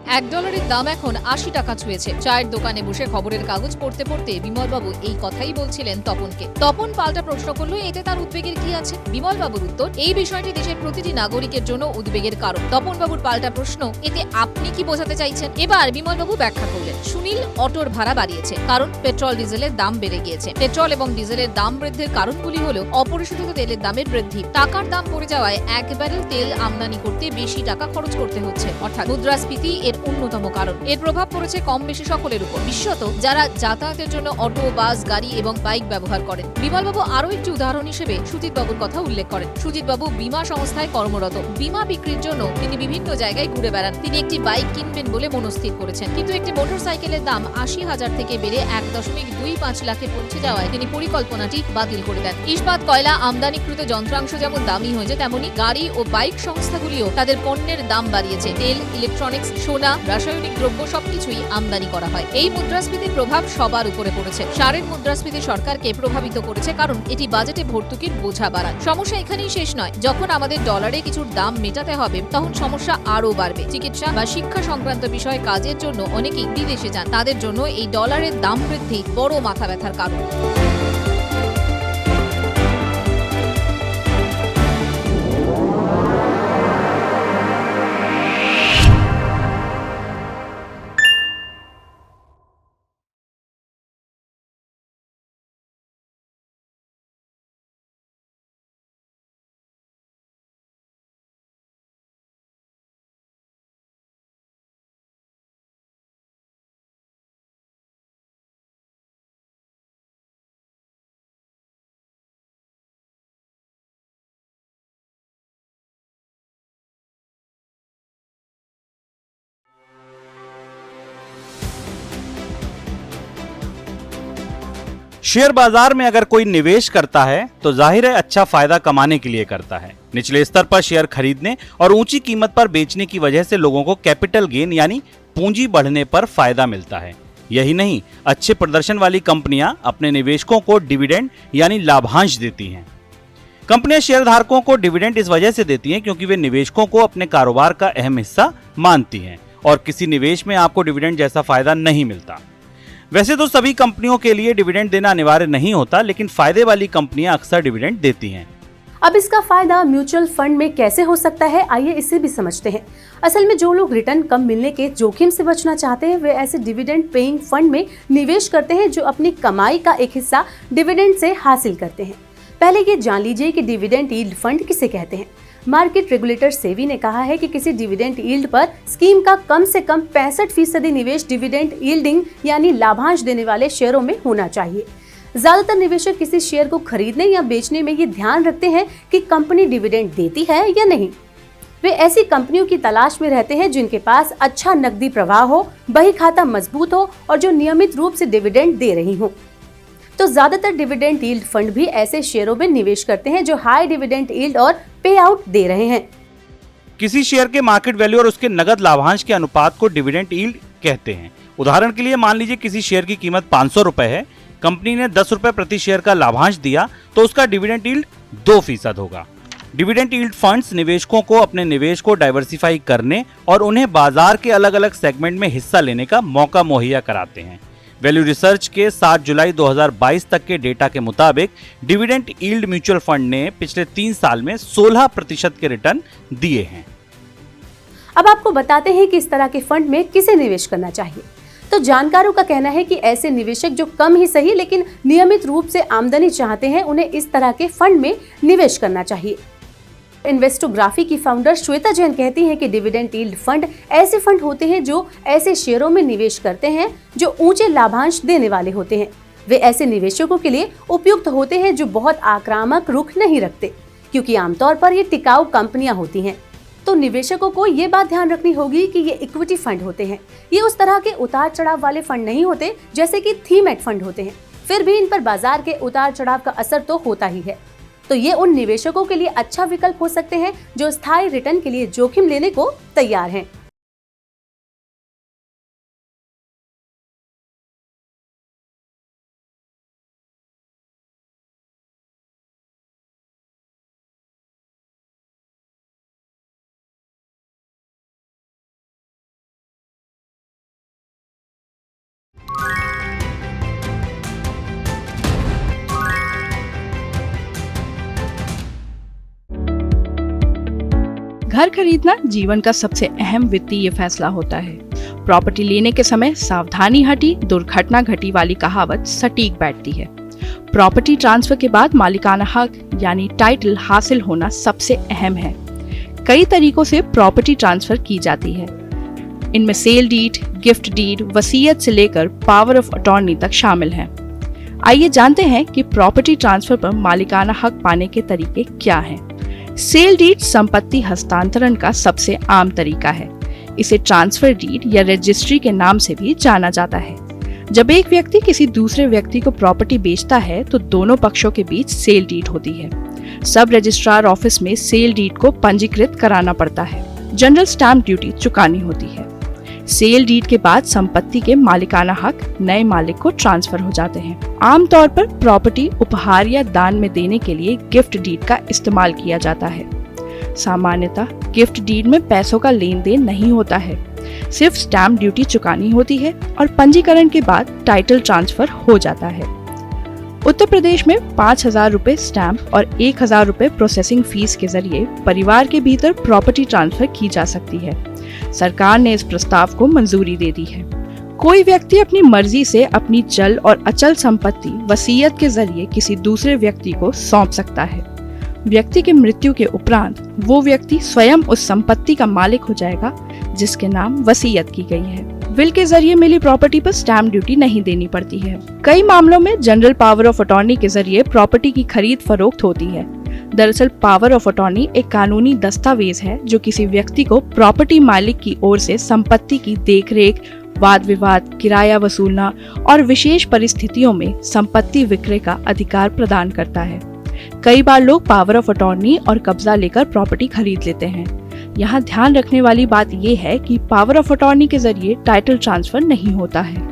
$1 দাম এখন ৮০ টাকা ছুঁয়েছে। চায়ের দোকানে বসে খবরের কাগজ পড়তে পড়তে বিমলবাবু এই কথাই বলছিলেন তপনকে। তপন পাল্টা প্রশ্ন করল, এতে তার উদ্বেগের কি আছে? বিমলবাবুর উত্তর, এই বিষয়টি দেশের প্রতিটি নাগরিকের জন্য উদ্বেগের কারণ। তপনবাবুর পাল্টা প্রশ্ন, এতে আপনি কি বোঝাতে চাইছেন? এবার বিমলবাবু ব্যাখ্যা করলেন, সুনীল অটোর ভাড়া বাড়িয়েছে কারণ পেট্রোল ডিজেলের দাম বেড়ে গিয়েছে। পেট্রোল এবং ডিজেলের দাম বৃদ্ধির কারণগুলি হলো অপরিশোধিত তেলের দামের বৃদ্ধি, টাকার দাম পড়ে যাওয়ায় 1 ব্যারেল তেল আমদানি করতে বেশি টাকা খরচ করতে হচ্ছে, অর্থাৎ মুদ্রাস্ফীতি এর অন্যতম কারণ। এর প্রভাব পড়েছে কম বেশি সকলের উপর, বিশেষত যারা যাতায়াতের জন্য অটো, বাস, গাড়ি এবং বাইক ব্যবহার করেন। বিমলবাবু আরও একটি উদাহরণ হিসেবে সুজিতবাবুর কথা উল্লেখ করেন। সুজিতবাবু বীমা সংস্থায় কর্মরত। বীমা বিক্রির জন্য তিনি বিভিন্ন জায়গায় ঘুরে বেড়ান। তিনি একটি বাইক কিনবেন বলে মনস্থির করেছেন, কিন্তু একটি মোটরসাইকেলের দাম ৮০,০০০ থেকে বেড়ে ১.25 লাখে পৌঁছে যাওয়ায় তিনি পরিকল্পনাটি বাতিল করে দেন। ইস্পাত, কয়লা, আমদানিকৃত যন্ত্রাংশ যেমন দামি হয়েছে, তেমনি গাড়ি ও বাইক সংস্থাগুলিও তাদের পণ্যের দাম বাড়িয়েছে। তেল, ইলেকট্রনিক্স, সোনা, রাসায়নিক দ্রব্য সবকিছুই আমদানি করা হয়। এই মুদ্রাস্ফীতির প্রভাব সবার উপরে পড়েছে। সারের মুদ্রাস্ফীতি সরকারকে প্রভাবিত করেছে, কারণ এটি বাজেটে ভর্তুকির বোঝা বাড়ায়। সমস্যা এখানেই শেষ নয়। যখন আমাদের ডলারে কিছুর দাম মেটাতে হবে, তখন সমস্যা আরও বাড়বে। চিকিৎসা বা শিক্ষা সংক্রান্ত বিষয়ে কাজের জন্য অনেকেই বিদেশে যান। তাদের জন্য এই ডলারের দাম বৃদ্ধি বড় মাথা ব্যথার কারণ। शेयर बाजार में अगर कोई निवेश करता है तो जाहिर है अच्छा फायदा कमाने के लिए करता है। निचले स्तर पर शेयर खरीदने और ऊंची कीमत पर बेचने की वजह से लोगों को कैपिटल गेन यानी पूंजी बढ़ने पर फायदा मिलता है। यही नहीं, अच्छे प्रदर्शन वाली कंपनियां अपने निवेशकों को डिविडेंड यानी लाभांश देती हैं। कंपनियां शेयरधारकों को डिविडेंड इस वजह से देती हैं क्योंकि वे निवेशकों को अपने कारोबार का अहम हिस्सा मानती हैं और किसी निवेश में आपको डिविडेंड जैसा फायदा नहीं मिलता। वैसे तो सभी कंपनियों के लिए डिविडेंड देना अनिवार्य नहीं होता, लेकिन फायदे वाली कंपनियां अक्सर डिविडेंड देती हैं। अब इसका फायदा म्यूचुअल फंड में कैसे हो सकता है, आइए इसे भी समझते हैं। असल में जो लोग रिटर्न कम मिलने के जोखिम से बचना चाहते हैं, वे ऐसे डिविडेंड पेइंग फंड में निवेश करते हैं जो अपनी कमाई का एक हिस्सा डिविडेंड से हासिल करते हैं। पहले ये जान लीजिए कि डिविडेंड यील्ड फंड किसे कहते हैं। मार्केट रेगुलेटर सेबी ने कहा है कि किसी डिविडेंड यील्ड पर स्कीम का कम से कम 65% निवेश डिविडेंड यील्डिंग यानी लाभांश देने वाले शेयरों में होना चाहिए। ज्यादातर निवेशक किसी शेयर को खरीदने या बेचने में ये ध्यान रखते हैं कि कंपनी डिविडेंड देती है या नहीं। वे ऐसी कंपनियों की तलाश में रहते हैं जिनके पास अच्छा नकदी प्रवाह हो, बही खाता मजबूत हो और जो नियमित रूप से डिविडेंड दे रही हो। तो ज्यादातर डिविडेंड यील्ड फंड भी ऐसे शेयरों में निवेश करते हैं जो हाई डिविडेंड यील्ड और पे आउट दे रहे हैं। किसी शेयर के मार्केट वैल्यू और उसके नगद लाभांश के अनुपात को डिविडेंड यील्ड कहते हैं। उदाहरण के लिए मान लीजिए किसी शेयर की कीमत 500 रुपए है, कंपनी ने 10 रुपए प्रति शेयर का लाभांश दिया तो उसका डिविडेंड यील्ड 2% होगा। डिविडेंड यील्ड फंड्स निवेशकों को अपने निवेश को डाइवर्सिफाई करने और उन्हें बाजार के अलग अलग सेगमेंट में हिस्सा लेने का मौका मुहैया कराते हैं। वैल्यू रिसर्च के 7 जुलाई 2022 तक के डेटा के मुताबिक डिविडेंड यील्ड म्यूचुअल फंड ने पिछले 3 साल में 16% के रिटर्न दिए हैं। अब आपको बताते हैं कि इस तरह के फंड में किसे निवेश करना चाहिए। तो जानकारों का कहना है कि ऐसे निवेशक जो कम ही सही लेकिन नियमित रूप से आमदनी चाहते हैं, उन्हें इस तरह के फंड में निवेश करना चाहिए। इन्वेस्टोग्राफी की फाउंडर श्वेता जैन कहती हैं कि डिविडेंड यील्ड फंड ऐसे फंड होते हैं जो ऐसे शेयरों में निवेश करते हैं जो ऊंचे लाभांश देने वाले होते हैं। वे ऐसे निवेशकों के लिए उपयुक्त होते हैं जो बहुत आक्रामक रुख नहीं रखते, क्योंकि आमतौर पर ये टिकाऊ कंपनियां होती हैं। तो निवेशकों को ये बात ध्यान रखनी होगी कि ये इक्विटी फंड होते हैं। ये उस तरह के उतार चढ़ाव वाले फंड नहीं होते जैसे कि थीमेट फंड होते हैं। फिर भी इन पर बाजार के उतार चढ़ाव का असर तो होता ही है। तो ये उन निवेशकों के लिए अच्छा विकल्प हो सकते हैं जो स्थायी रिटर्न के लिए जोखिम लेने को तैयार हैं। घर खरीदना जीवन का सबसे अहम वित्तीय फैसला होता है। प्रॉपर्टी लेने के समय सावधानी हटी दुर्घटना घटी वाली कहावत सटीक बैठती है। प्रॉपर्टी ट्रांसफर के बाद मालिकाना हक यानी टाइटल हासिल होना सबसे अहम है। कई तरीकों से प्रॉपर्टी ट्रांसफर की जाती है। इनमें सेल डीड, गिफ्ट डीड, वसीयत से लेकर पावर ऑफ अटॉर्नी तक शामिल हैं। आइए जानते हैं कि प्रॉपर्टी ट्रांसफर पर मालिकाना हक पाने के तरीके क्या हैं। सेल डीड संपत्ति हस्तांतरण का सबसे आम तरीका है। इसे ट्रांसफर डीड या रजिस्ट्री के नाम से भी जाना जाता है। जब एक व्यक्ति किसी दूसरे व्यक्ति को प्रॉपर्टी बेचता है तो दोनों पक्षों के बीच सेल डीड होती है। सब रजिस्ट्रार ऑफिस में सेल डीड को पंजीकृत कराना पड़ता है। जनरल स्टैंप ड्यूटी चुकानी होती है। सेल डीड के बाद संपत्ति के मालिकाना हक नए मालिक को ट्रांसफर हो जाते हैं। आमतौर पर प्रॉपर्टी उपहार या दान में देने के लिए गिफ्ट डीड का इस्तेमाल किया जाता है। सामान्यतः गिफ्ट डीड में पैसों का लेन देन नहीं होता है, सिर्फ स्टैंप ड्यूटी चुकानी होती है और पंजीकरण के बाद टाइटल ट्रांसफर हो जाता है। उत्तर प्रदेश में 5,000 रुपए स्टैंप और 1,000 रुपए प्रोसेसिंग फीस के जरिए परिवार के भीतर प्रॉपर्टी ट्रांसफर की जा सकती है। सरकार ने इस प्रस्ताव को मंजूरी दे दी है। कोई व्यक्ति अपनी मर्जी से अपनी चल और अचल संपत्ति वसीयत के जरिए किसी दूसरे व्यक्ति को सौंप सकता है। व्यक्ति के मृत्यु के उपरांत वो व्यक्ति स्वयं उस संपत्ति का मालिक हो जाएगा जिसके नाम वसीयत की गई है। विल के जरिए मिली प्रॉपर्टी पर स्टैंप ड्यूटी नहीं देनी पड़ती है। कई मामलों में जनरल पावर ऑफ अटॉर्नी के जरिए प्रॉपर्टी की खरीद फरोख्त होती है। दरअसल पावर ऑफ अटॉर्नी एक कानूनी दस्तावेज है जो किसी व्यक्ति को प्रॉपर्टी मालिक की ओर से संपत्ति की देखरेख, वाद विवाद, किराया वसूलना और विशेष परिस्थितियों में संपत्ति विक्रय का अधिकार प्रदान करता है। कई बार लोग पावर ऑफ अटॉर्नी और कब्जा लेकर प्रॉपर्टी खरीद लेते हैं। यहाँ ध्यान रखने वाली बात यह है कि पावर ऑफ अटॉर्नी के जरिए टाइटल ट्रांसफर नहीं होता है,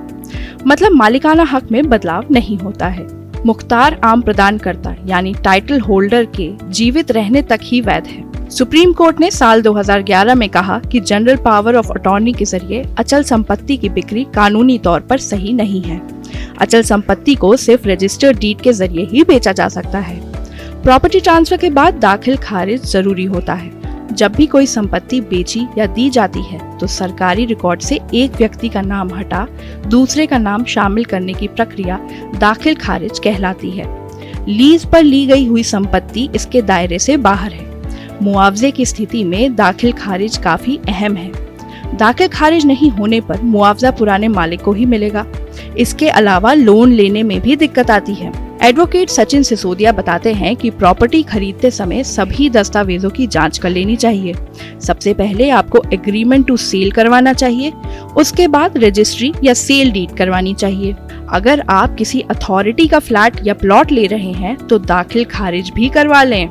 मतलब मालिकाना हक में बदलाव नहीं होता है। मुख्तार आम प्रदानकर्ता यानी टाइटल होल्डर के जीवित रहने तक ही वैध है। सुप्रीम कोर्ट ने साल 2011 में कहा कि जनरल पावर ऑफ अटॉर्नी के जरिए अचल संपत्ति की बिक्री कानूनी तौर पर सही नहीं है। अचल संपत्ति को सिर्फ रजिस्टर्ड डीड के जरिए ही बेचा जा सकता है। प्रॉपर्टी ट्रांसफर के बाद दाखिल खारिज जरूरी होता है। जब भी कोई संपत्ति बेची या दी जाती है तो सरकारी रिकॉर्ड से एक व्यक्ति का नाम हटा दूसरे का नाम शामिल करने की प्रक्रिया दाखिल खारिज कहलाती है। लीज पर ली गई हुई संपत्ति इसके दायरे से बाहर है। मुआवजे की स्थिति में दाखिल खारिज काफी अहम है। दाखिल खारिज नहीं होने पर मुआवजा पुराने मालिक को ही मिलेगा। इसके अलावा लोन लेने में भी दिक्कत आती है। एडवोकेट सचिन सिसोदिया बताते हैं कि प्रॉपर्टी खरीदते समय सभी दस्तावेजों की जांच कर लेनी चाहिए। सबसे पहले आपको एग्रीमेंट टू सेल करवाना चाहिए, उसके बाद रजिस्ट्री या सेल डीड करवानी चाहिए। अगर आप किसी अथॉरिटी का फ्लैट या प्लॉट ले रहे हैं तो दाखिल खारिज भी करवा लें।